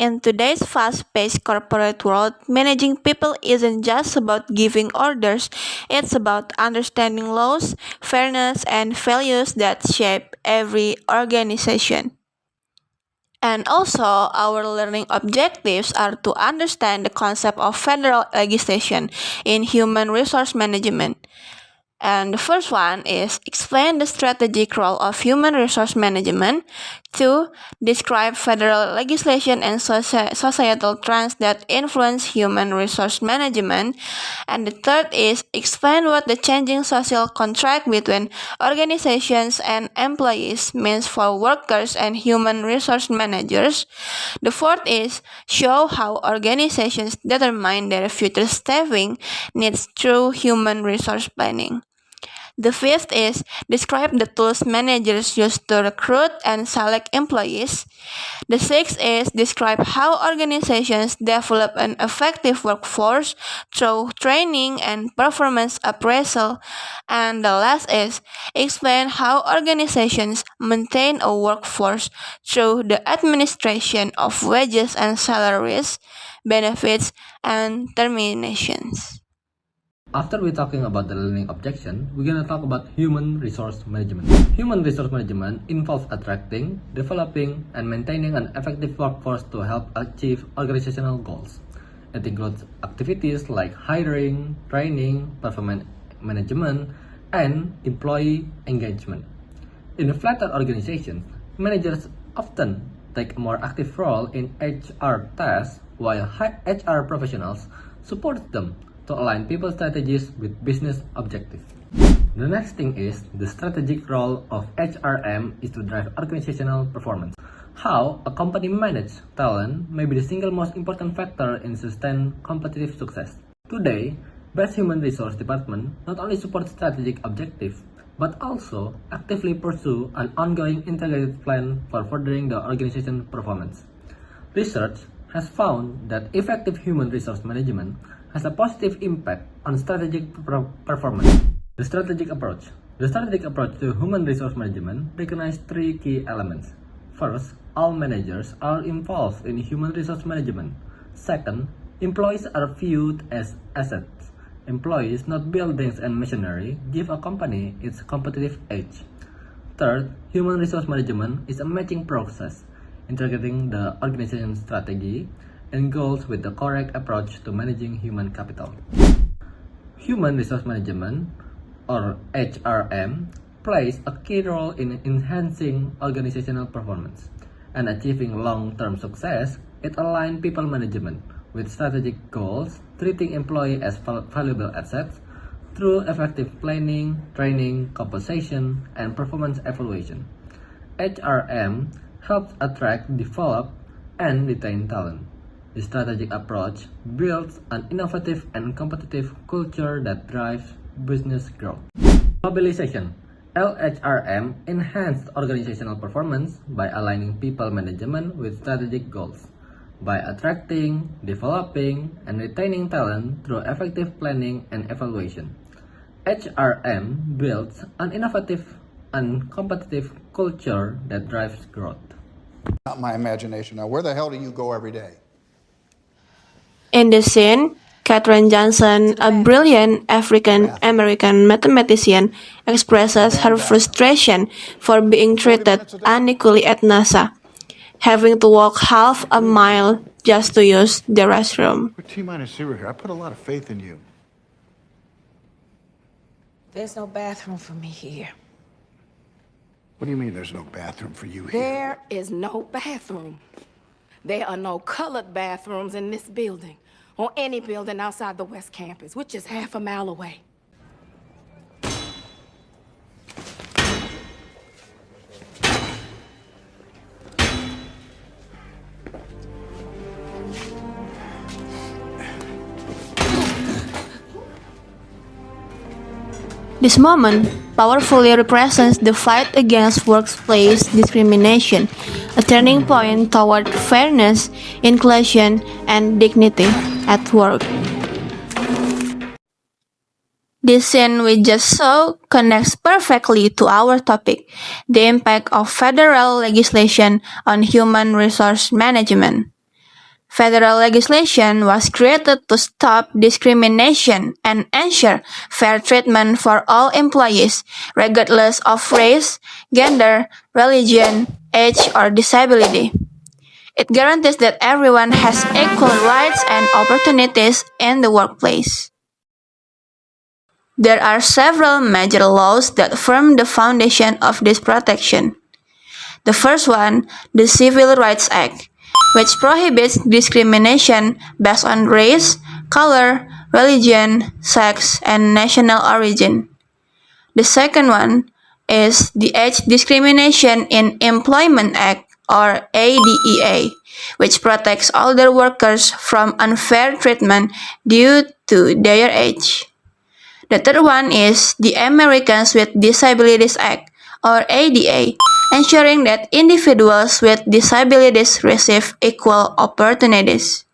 In today's fast paced corporate world, managing people isn't just about giving orders, it's about understanding laws, fairness, and values that shape every organization. And also, our learning objectives are to understand the concept of federal legislation in human resource management. And the first one is explain the strategic role of human resource management. Two, describe federal legislation and societal trends that influence human resource management. And the third is explain what the changing social contract between organizations and employees means for workers and human resource managers. The fourth is show how organizations determine their future staffing needs through human resource planning. The fifth is describe the tools managers use to recruit and select employees. The sixth is describe how organizations develop an effective workforce through training and performance appraisal. And the last is explain how organizations maintain a workforce through the administration of wages and salaries, benefits, and terminations. After we're talking about the learning objection, we're gonna talk about human resource management. Human resource management involves attracting, developing, and maintaining an effective workforce to help achieve organizational goals. It includes activities like hiring, training, performance management, and employee engagement. In flatter organizations, managers often take a more active role in HR tasks, while HR professionals support them to align people strategies with business objectives. The next thing is the strategic role of HRM is to drive organizational performance. How a company manages talent may be the single most important factor in sustained competitive success. Today, Best Human Resource Department not only supports strategic objectives, but also actively pursue an ongoing integrated plan for furthering the organization's performance. Research has found that effective human resource management has a positive impact on strategic performance. The strategic approach. The strategic approach to human resource management recognizes three key elements. First, all managers are involved in human resource management. Second, employees are viewed as assets. Employees, not buildings and machinery, give a company its competitive edge. Third, human resource management is a matching process, integrating the organization's strategy and goals with the correct approach to managing human capital. Human resource management, or HRM, plays a key role in enhancing organizational performance and achieving long-term success. It aligns people management with strategic goals, treating employees as valuable assets through effective planning, training, compensation, and performance evaluation. HRM helps attract, develop, and retain talent. The strategic approach builds an innovative and competitive culture that drives business growth. Mobilization. LHRM enhanced organizational performance by aligning people management with strategic goals, by attracting, developing, and retaining talent through effective planning and evaluation. HRM builds an innovative and competitive culture that drives growth. Not my imagination. Now, where the hell do you go every day? In the scene, Katherine Johnson, a brilliant African American mathematician, expresses her frustration for being treated unequally at NASA, having to walk half a mile just to use the restroom. We're T-minus 0 here. I put a lot of faith in you. There's no bathroom for me here. What do you mean there's no bathroom for you here? There is no bathroom. There are no colored bathrooms in this building or any building outside the West Campus, which is half a mile away. This moment powerfully represents the fight against workplace discrimination, a turning point toward fairness, inclusion, and dignity at work. This scene we just saw connects perfectly to our topic, the impact of federal legislation on human resource management. Federal legislation was created to stop discrimination and ensure fair treatment for all employees, regardless of race, gender, religion, age, or disability. It guarantees that everyone has equal rights and opportunities in the workplace. There are several major laws that form the foundation of this protection. The first one, the Civil Rights Act, which prohibits discrimination based on race, color, religion, sex, and national origin. The second one is the Age Discrimination in Employment Act, or ADEA, which protects older workers from unfair treatment due to their age. The third one is the Americans with Disabilities Act, or ADA, ensuring that individuals with disabilities receive equal opportunities.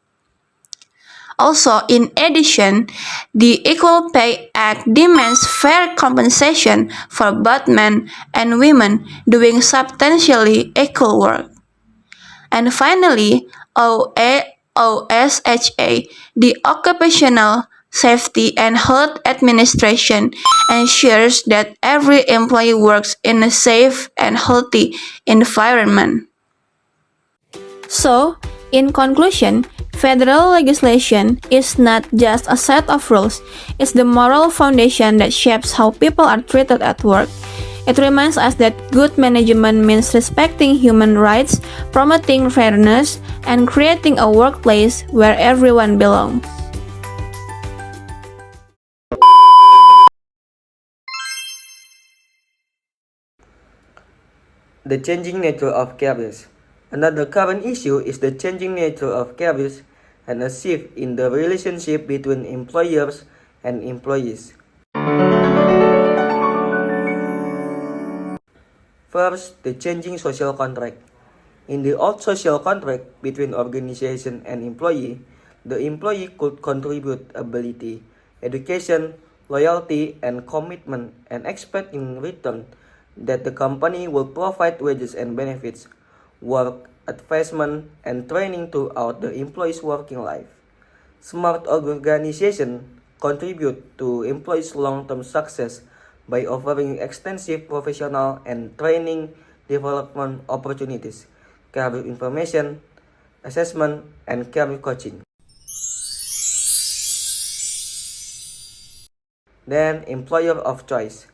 Also, in addition, the Equal Pay Act demands fair compensation for both men and women doing substantially equal work. And finally, OSHA, the Occupational Safety and Health Administration, ensures that every employee works in a safe and healthy environment. So, in conclusion, federal legislation is not just a set of rules, it's the moral foundation that shapes how people are treated at work. It reminds us that good management means respecting human rights, promoting fairness, and creating a workplace where everyone belongs. The changing nature of careers. Another current issue is the changing nature of careers and a shift in the relationship between employers and employees. First, the changing social contract. In the old social contract between organization and employee, the employee could contribute ability, education, loyalty, and commitment and expect in return that the company will provide wages and benefits, work, advancement, and training throughout the employee's working life. Smart organizations contribute to employees' long-term success by offering extensive professional and training development opportunities, career information, assessment, and career coaching. Then, employer of choice,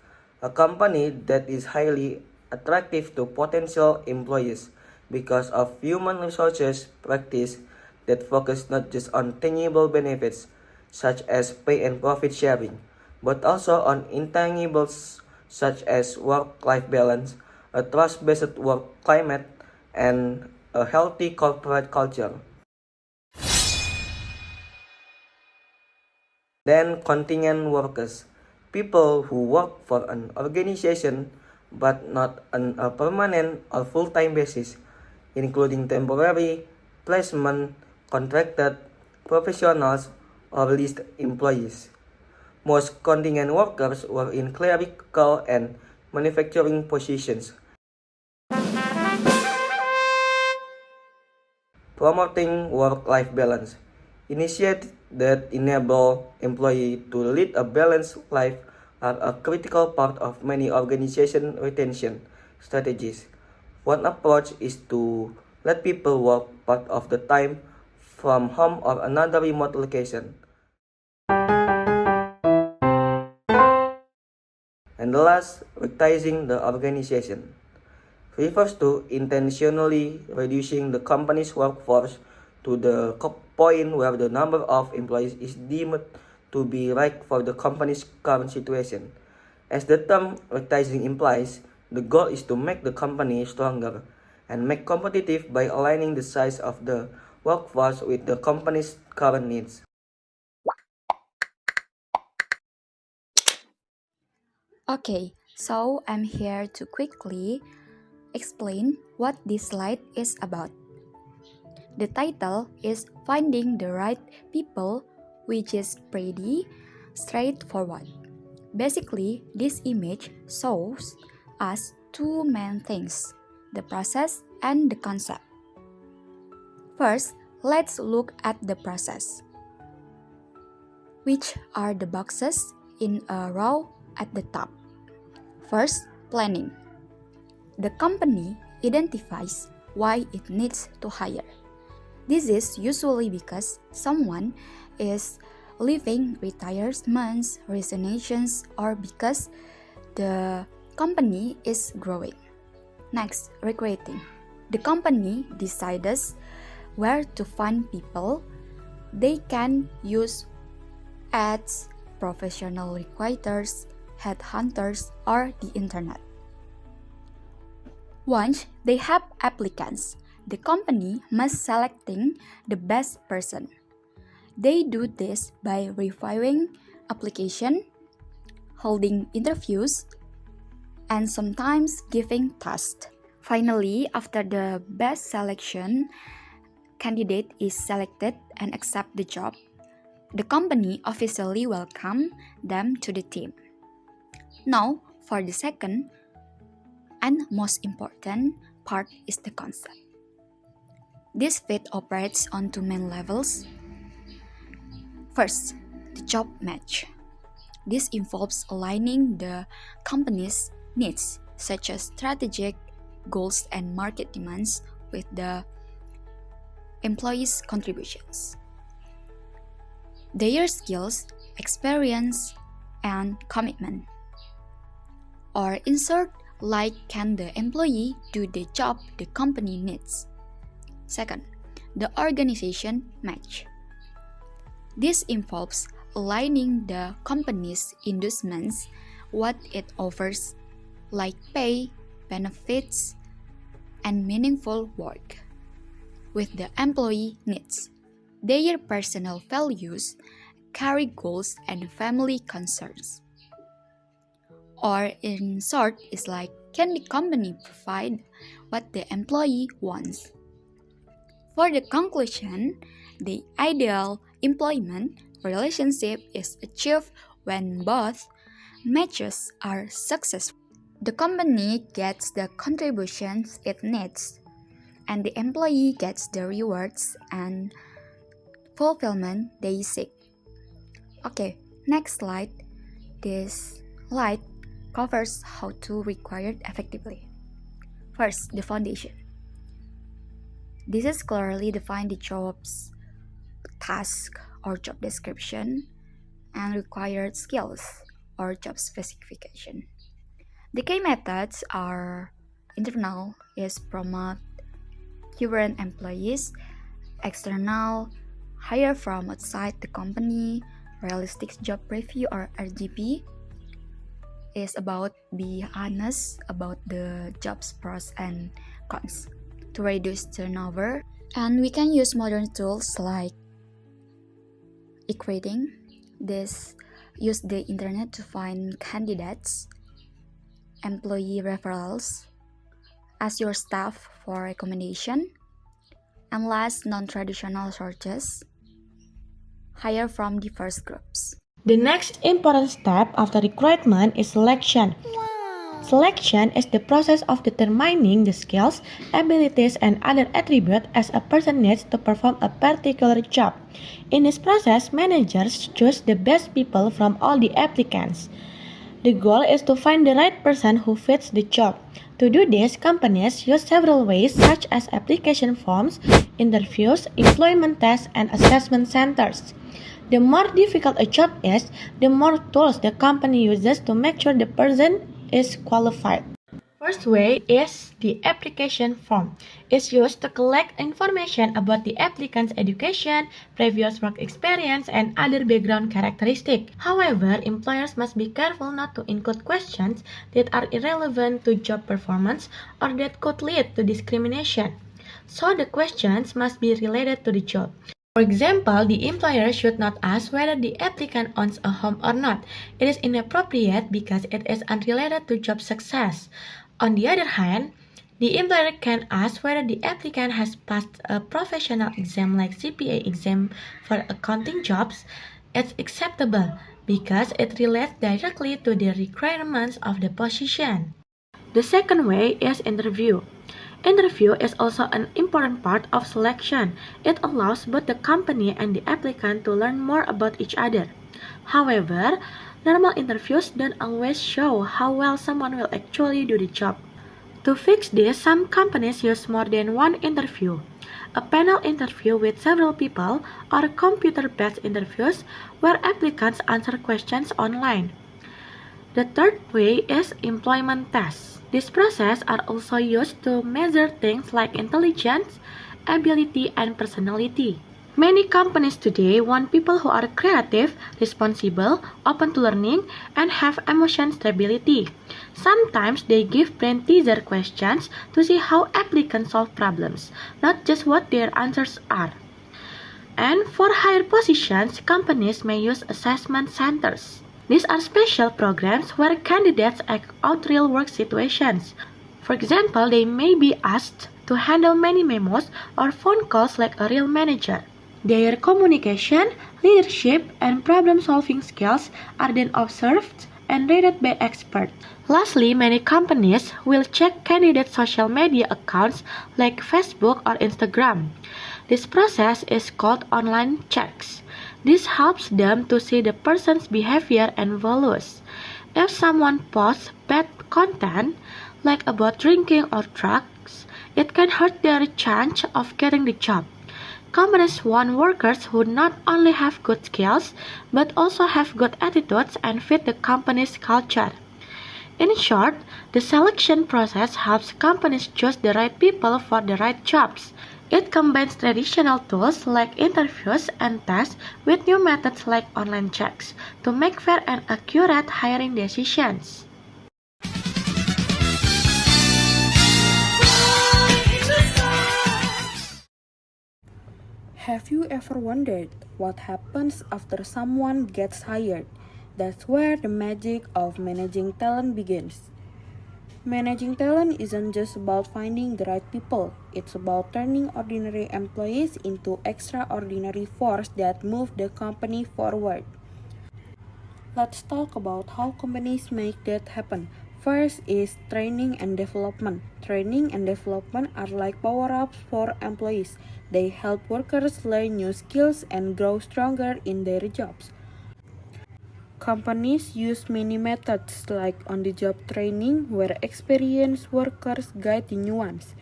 a company that is highly attractive to potential employees because of human resources practice that focus not just on tangible benefits such as pay and profit sharing, but also on intangibles such as work-life balance, a trust-based work climate, and a healthy corporate culture. Then contingent workers, people who work for an organization but not on a permanent or full-time basis, including temporary, placement, contracted, professionals, or leased employees. Most contingent workers were in clerical and manufacturing positions. Promoting work-life balance. Initiatives that enable employees to lead a balanced life are a critical part of many organization retention strategies. One approach is to let people work part of the time from home or another remote location. And the last, rightsizing the organization, refers to intentionally reducing the company's workforce to the point where the number of employees is deemed to be right for the company's current situation. As the term rightsizing implies, the goal is to make the company stronger and make competitive by aligning the size of the workforce with the company's current needs. Okay, so I'm here to quickly explain what this slide is about. The title is Finding the Right People, which is pretty straightforward. Basically, this image shows us two main things, the process and the concept. First, let's look at the process. Which are the boxes in a row at the top? First, planning. The company identifies why it needs to hire. This is usually because someone is leaving retirements, resignations, or because the company is growing. Next, recruiting. The company decides where to find people. They can use ads, professional recruiters, headhunters, or the internet. Once they have applicants, the company must selecting the best person. They do this by reviewing application, holding interviews, and sometimes giving tests. Finally, after the best selection, candidate is selected and accept the job, the company officially welcome them to the team. Now, for the second and most important part is the concept. This fit operates on two main levels. First, the job match. This involves aligning the company's needs, such as strategic goals and market demands, with the employees' contributions, their skills, experience, and commitment. Or insert like, can the employee do the job the company needs? Second, the organization match. This involves aligning the company's endorsements, what it offers, like pay, benefits, and meaningful work, with the employee needs, their personal values, career goals, and family concerns. Or in short, it's like, can the company provide what the employee wants? For the conclusion, the ideal employment relationship is achieved when both matches are successful. The company gets the contributions it needs, and the employee gets the rewards and fulfillment they seek. Okay, next slide. This slide covers how to recruit effectively. First, the foundation. This is clearly define the job's task or job description and required skills or job specification. The key methods are internal is promote current employees, external hire from outside the company, realistic job review or RGP is about be honest about the job's pros and cons to reduce turnover. And we can use modern tools like equating. This use the internet to find candidates, employee referrals, ask your staff for recommendation, and last, non-traditional sources, hire from diverse groups. The next important step after recruitment is selection. Selection is the process of determining the skills, abilities, and other attributes as a person needs to perform a particular job. In this process, managers choose the best people from all the applicants. The goal is to find the right person who fits the job. To do this, companies use several ways such as application forms, interviews, employment tests, and assessment centers. The more difficult a job is, the more tools the company uses to make sure the person is qualified. First way is the application form. It's used to collect information about the applicant's education, previous work experience, and other background characteristics. However, employers must be careful not to include questions that are irrelevant to job performance or that could lead to discrimination. So the questions must be related to the job. For example, the employer should not ask whether the applicant owns a home or not. It is inappropriate because it is unrelated to job success. On the other hand, the employer can ask whether the applicant has passed a professional exam like CPA exam for accounting jobs. It's acceptable because it relates directly to the requirements of the position. The second way is interview. Interview is also an important part of selection. It allows both the company and the applicant to learn more about each other. However, normal interviews don't always show how well someone will actually do the job. To fix this, some companies use more than one interview. A panel interview with several people or computer-based interviews where applicants answer questions online. The third way is employment tests. These processes are also used to measure things like intelligence, ability, and personality. Many companies today want people who are creative, responsible, open to learning, and have emotion stability. Sometimes they give brain teaser questions to see how applicants solve problems, not just what their answers are. And for higher positions, companies may use assessment centers. These are special programs where candidates act out real work situations. For example, they may be asked to handle many memos or phone calls like a real manager. Their communication, leadership, and problem-solving skills are then observed and rated by experts. Lastly, many companies will check candidates' social media accounts like Facebook or Instagram. This process is called online checks. This helps them to see the person's behavior and values. If someone posts bad content, like about drinking or drugs, it can hurt their chance of getting the job. Companies want workers who not only have good skills, but also have good attitudes and fit the company's culture. In short, the selection process helps companies choose the right people for the right jobs. It combines traditional tools like interviews and tests with new methods like online checks to make fair and accurate hiring decisions. Have you ever wondered what happens after someone gets hired? That's where the magic of managing talent begins. Managing talent isn't just about finding the right people, it's about turning ordinary employees into extraordinary force that move the company forward. Let's talk about how companies make that happen. First is training and development. Training and development are like power-ups for employees. They help workers learn new skills and grow stronger in their jobs. Companies use many methods like on-the-job training where experienced workers guide the new ones,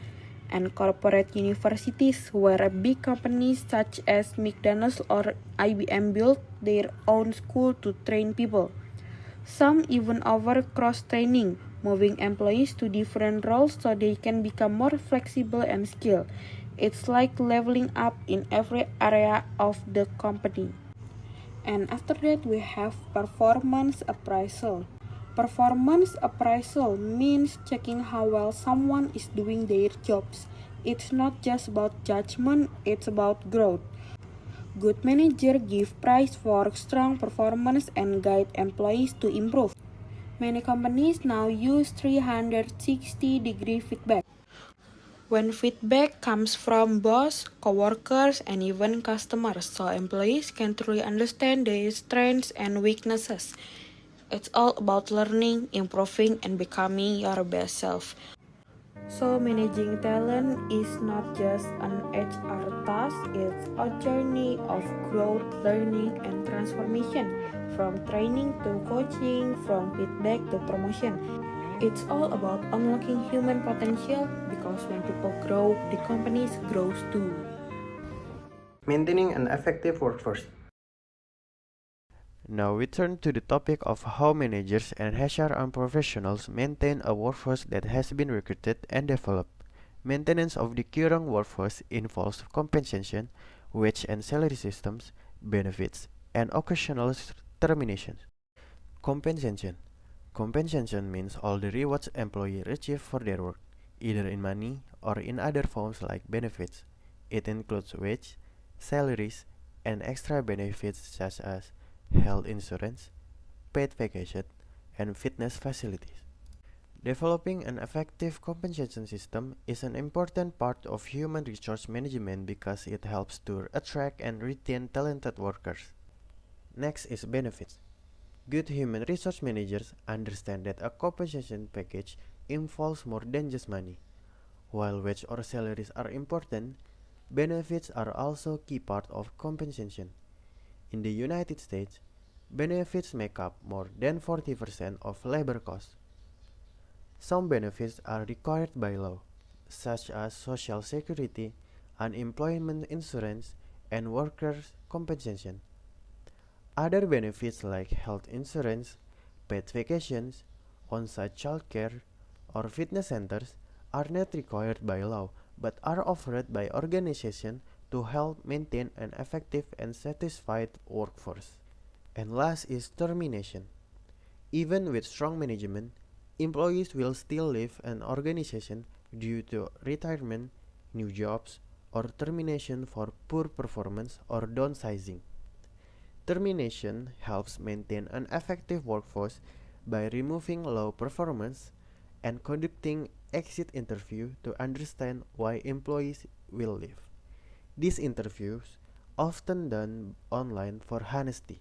and corporate universities where big companies such as McDonald's or IBM build their own school to train people. Some even offer cross-training, moving employees to different roles so they can become more flexible and skilled. It's like leveling up in every area of the company. And after that, we have performance appraisal. Performance appraisal means checking how well someone is doing their jobs. It's not just about judgment, it's about growth. Good managers give praise for strong performance and guide employees to improve. Many companies now use 360-degree feedback. When feedback comes from boss, coworkers, and even customers, so employees can truly understand their strengths and weaknesses. It's all about learning, improving, and becoming your best self. So managing talent is not just an HR task, it's a journey of growth, learning, and transformation. From training to coaching, from feedback to promotion. It's all about unlocking human potential because when people grow, the companies grows too. Maintaining an effective workforce. Now we turn to the topic of how managers and HR professionals maintain a workforce that has been recruited and developed. Maintenance of the current workforce involves compensation, wage and salary systems, benefits, and occasional terminations. Compensation. Compensation means all the rewards employees receive for their work, either in money or in other forms like benefits. It includes wage, salaries, and extra benefits such as health insurance, paid vacation, and fitness facilities. Developing an effective compensation system is an important part of human resource management because it helps to attract and retain talented workers. Next is benefits. Good human resource managers understand that a compensation package involves more than just money. While wage or salaries are important, benefits are also key part of compensation. In the United States, benefits make up more than 40% of labor costs. Some benefits are required by law, such as Social Security, unemployment insurance, and workers' compensation. Other benefits like health insurance, paid vacations, on-site childcare, or fitness centers are not required by law but are offered by organizations to help maintain an effective and satisfied workforce. And last is termination. Even with strong management, employees will still leave an organization due to retirement, new jobs, or termination for poor performance or downsizing. Termination helps maintain an effective workforce by removing low performance and conducting exit interview to understand why employees will leave. These interviews, often done online for honesty,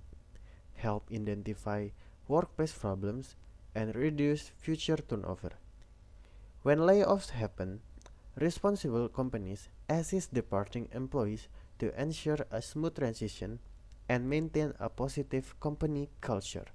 help identify workplace problems and reduce future turnover. When layoffs happen, responsible companies assist departing employees to ensure a smooth transition and maintain a positive company culture.